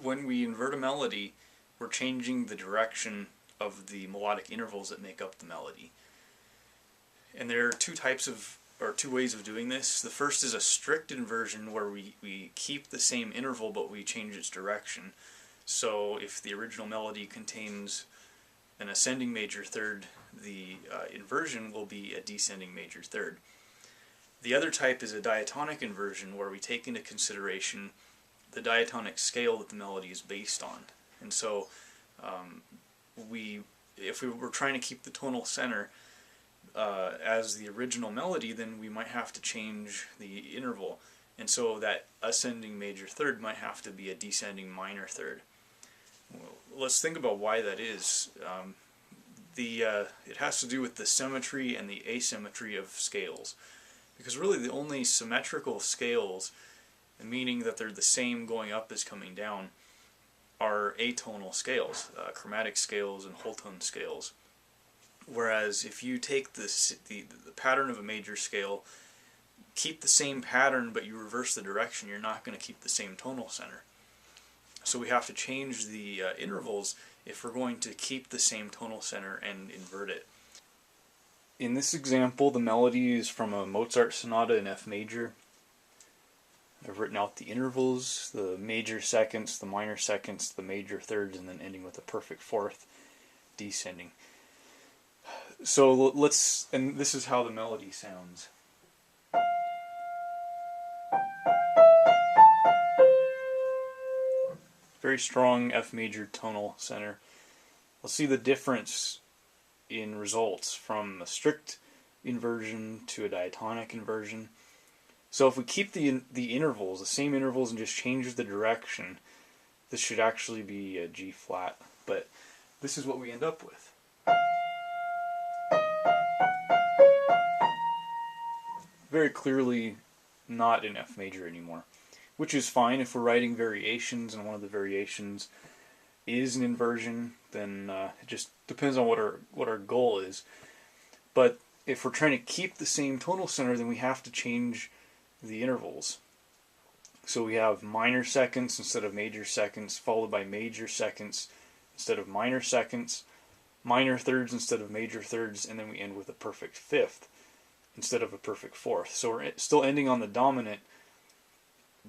when we invert a melody, we're changing the direction of the melodic intervals that make up the melody. And there are two ways of doing this. The first is a strict inversion, where we keep the same interval but we change its direction. So if the original melody contains an ascending major third, the inversion will be a descending major third. The other type is a diatonic inversion, where we take into consideration the diatonic scale that the melody is based on. And so if we were trying to keep the tonal center as the original melody, then we might have to change the interval. And so that ascending major third might have to be a descending minor third. Well, let's think about why that is. It has to do with the symmetry and the asymmetry of scales. Because really the only symmetrical scales, meaning that they're the same going up as coming down, are atonal scales, chromatic scales and whole tone scales. Whereas if you take the pattern of a major scale, keep the same pattern but you reverse the direction, you're not going to keep the same tonal center. So we have to change the intervals if we're going to keep the same tonal center and invert it. In this example, the melody is from a Mozart sonata in F major. I've written out the intervals, the major seconds, the minor seconds, the major thirds, and then ending with a perfect fourth, descending. So and this is how the melody sounds. Very strong F major tonal center. Let's see the difference in results from a strict inversion to a diatonic inversion. So if we keep the intervals, the same intervals, and just change the direction, this should actually be a G flat. But this is what we end up with. Very clearly not in F major anymore, which is fine if we're writing variations and one of the variations is an inversion. Then it just depends on what our goal is. But if we're trying to keep the same tonal center, then we have to change the intervals. So we have minor seconds instead of major seconds, followed by major seconds instead of minor seconds, minor thirds instead of major thirds, and then we end with a perfect fifth instead of a perfect fourth. So we're still ending on the dominant,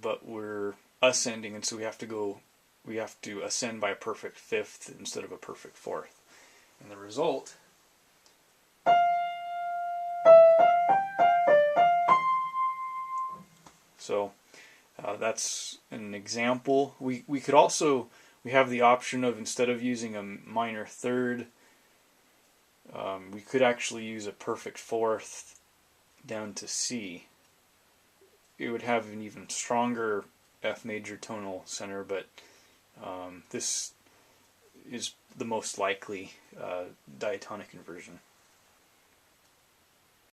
but we're ascending, and so we have to ascend by a perfect fifth instead of a perfect fourth. And the result that's an example. We have the option of, instead of using a minor third, we could actually use a perfect fourth down to C. It would have an even stronger F major tonal center, but this is the most likely diatonic inversion.